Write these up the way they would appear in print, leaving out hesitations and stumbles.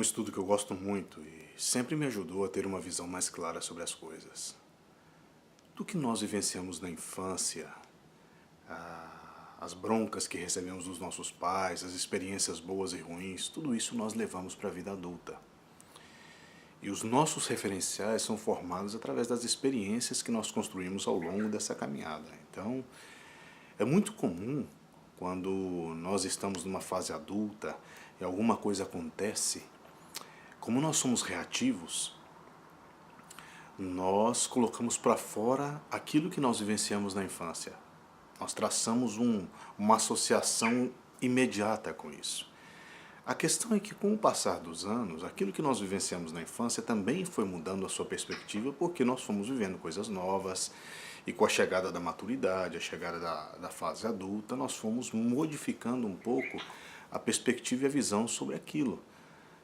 estudo que eu gosto muito e sempre me ajudou a ter uma visão mais clara sobre as coisas. Do que nós vivenciamos na infância, as broncas que recebemos dos nossos pais, as experiências boas e ruins, tudo isso nós levamos para a vida adulta. E os nossos referenciais são formados através das experiências que nós construímos ao longo dessa caminhada. Então, é muito comum, quando nós estamos numa fase adulta e alguma coisa acontece, como nós somos reativos, nós colocamos para fora aquilo que nós vivenciamos na infância. Nós traçamos uma associação imediata com isso. A questão é que, com o passar dos anos, aquilo que nós vivenciamos na infância também foi mudando a sua perspectiva, porque nós fomos vivendo coisas novas, e com a chegada da maturidade, a chegada da fase adulta, nós fomos modificando um pouco a perspectiva e a visão sobre aquilo.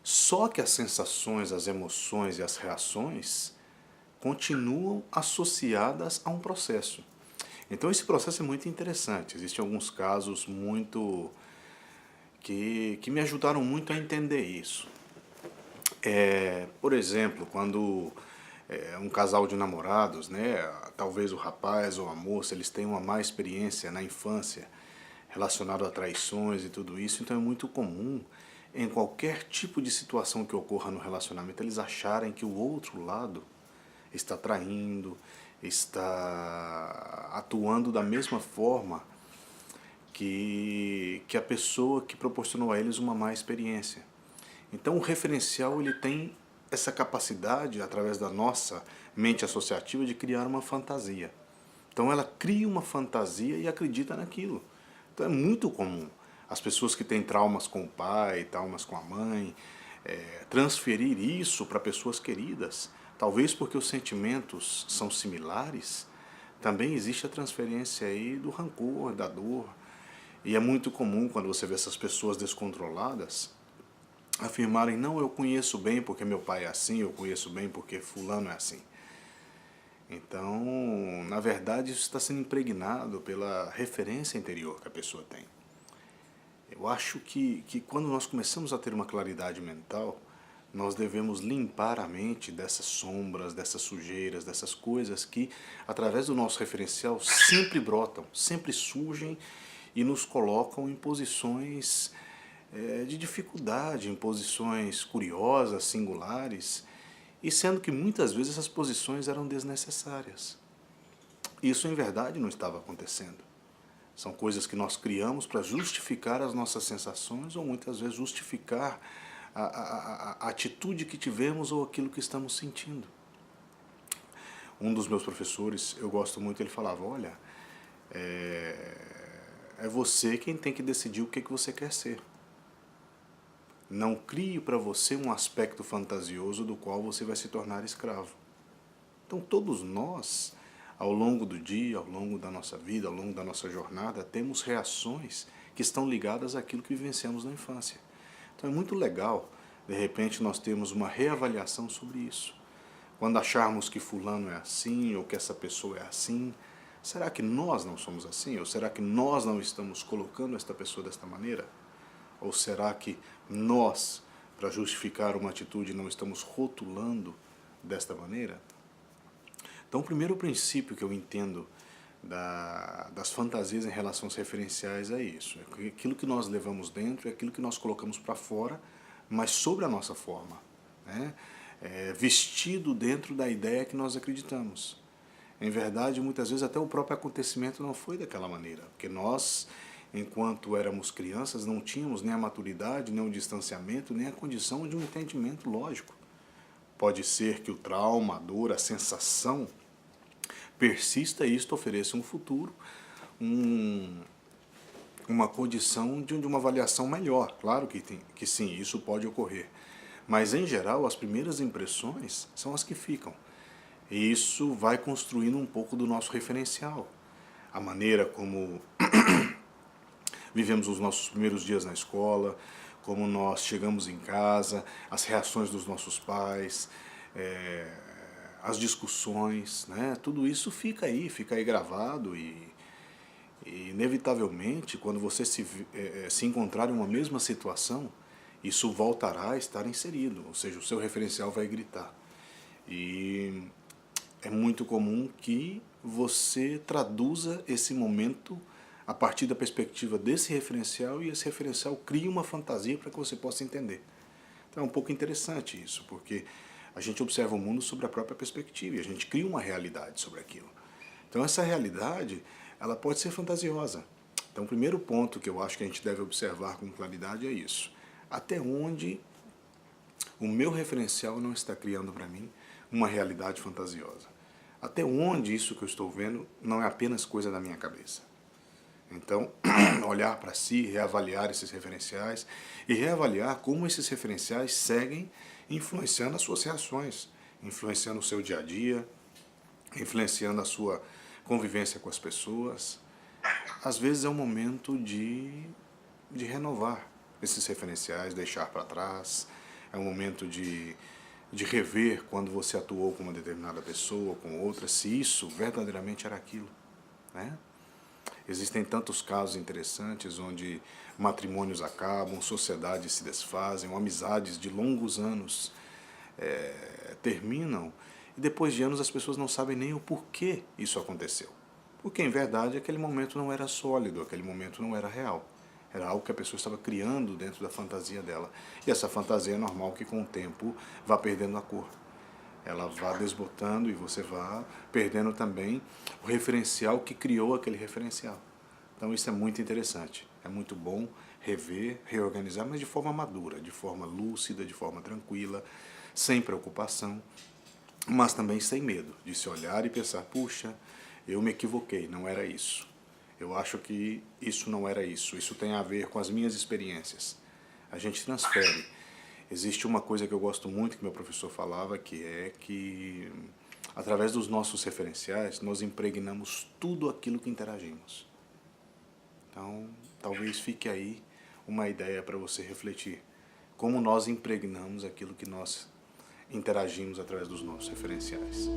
Só que as sensações, as emoções e as reações continuam associadas a um processo. Então esse processo é muito interessante. Existem alguns casos que me ajudaram muito a entender isso. Por exemplo, quando um casal de namorados, né, talvez o rapaz ou a moça, eles têm uma má experiência na infância relacionada a traições e tudo isso, então é muito comum em qualquer tipo de situação que ocorra no relacionamento eles acharem que o outro lado está traindo, está atuando da mesma forma que a pessoa que proporcionou a eles uma má experiência. Então o referencial ele tem essa capacidade, através da nossa mente associativa, de criar uma fantasia. Então ela cria uma fantasia e acredita naquilo. Então é muito comum as pessoas que têm traumas com o pai, traumas com a mãe, transferir isso para pessoas queridas. Talvez porque os sentimentos são similares, também existe a transferência aí do rancor, da dor. E é muito comum quando você vê essas pessoas descontroladas afirmarem, não, eu conheço bem porque meu pai é assim, eu conheço bem porque fulano é assim. Então, na verdade, isso está sendo impregnado pela referência interior que a pessoa tem. Eu acho que quando nós começamos a ter uma claridade mental, nós devemos limpar a mente dessas sombras, dessas sujeiras, dessas coisas que, através do nosso referencial, sempre brotam, sempre surgem e nos colocam em posições de dificuldade, em posições curiosas, singulares, e sendo que muitas vezes essas posições eram desnecessárias. Isso em verdade não estava acontecendo. São coisas que nós criamos para justificar as nossas sensações ou muitas vezes justificar a atitude que tivemos ou aquilo que estamos sentindo. Um dos meus professores, eu gosto muito, ele falava, olha, é você quem tem que decidir o que você quer ser. Não crie para você um aspecto fantasioso do qual você vai se tornar escravo. Então todos nós, ao longo do dia, ao longo da nossa vida, ao longo da nossa jornada, temos reações que estão ligadas àquilo que vivenciamos na infância. Então é muito legal, de repente, nós termos uma reavaliação sobre isso. Quando acharmos que fulano é assim, ou que essa pessoa é assim, será que nós não somos assim? Ou será que nós não estamos colocando esta pessoa desta maneira? Ou será que nós, para justificar uma atitude, não estamos rotulando desta maneira? Então, o primeiro princípio que eu entendo das fantasias em relação aos referenciais é isso. É aquilo que nós levamos dentro, é aquilo que nós colocamos para fora, mas sobre a nossa forma, né? Vestido dentro da ideia que nós acreditamos. Em verdade, muitas vezes até o próprio acontecimento não foi daquela maneira, porque nós, enquanto éramos crianças, não tínhamos nem a maturidade, nem o distanciamento, nem a condição de um entendimento lógico. Pode ser que o trauma, a dor, a sensação persista e isto ofereça um futuro, uma condição de uma avaliação melhor. Claro que sim, isso pode ocorrer. Mas, em geral, as primeiras impressões são as que ficam. E isso vai construindo um pouco do nosso referencial. A maneira como vivemos os nossos primeiros dias na escola, como nós chegamos em casa, as reações dos nossos pais, as discussões, né? Tudo isso fica aí gravado e inevitavelmente, quando você se encontrar em uma mesma situação isso voltará a estar inserido, ou seja, o seu referencial vai gritar. E é muito comum que você traduza esse momento a partir da perspectiva desse referencial e esse referencial cria uma fantasia para que você possa entender. Então é um pouco interessante isso, porque a gente observa o mundo sobre a própria perspectiva e a gente cria uma realidade sobre aquilo. Então essa realidade, ela pode ser fantasiosa. Então o primeiro ponto que eu acho que a gente deve observar com claridade é isso. Até onde o meu referencial não está criando para mim uma realidade fantasiosa? Até onde isso que eu estou vendo não é apenas coisa da minha cabeça? Então, olhar para si, reavaliar esses referenciais e reavaliar como esses referenciais seguem influenciando as suas reações, influenciando o seu dia a dia, influenciando a sua convivência com as pessoas. Às vezes é um momento de renovar esses referenciais, deixar para trás. É um momento de rever quando você atuou com uma determinada pessoa, com outra, se isso verdadeiramente era aquilo, né? Existem tantos casos interessantes onde matrimônios acabam, sociedades se desfazem, amizades de longos anos terminam e depois de anos as pessoas não sabem nem o porquê isso aconteceu. Porque em verdade aquele momento não era sólido, aquele momento não era real. Era algo que a pessoa estava criando dentro da fantasia dela. E essa fantasia é normal que com o tempo vá perdendo a cor. Ela vá desbotando e você vá perdendo também o referencial que criou aquele referencial. Então isso é muito interessante. É muito bom rever, reorganizar, mas de forma madura, de forma lúcida, de forma tranquila, sem preocupação, mas também sem medo de se olhar e pensar, puxa, eu me equivoquei, não era isso. Eu acho que isso não era isso. Isso tem a ver com as minhas experiências. A gente transfere. Existe uma coisa que eu gosto muito que meu professor falava, que é que através dos nossos referenciais nós impregnamos tudo aquilo que interagimos. Então, talvez fique aí uma ideia para você refletir. Como nós impregnamos aquilo que nós interagimos através dos nossos referenciais.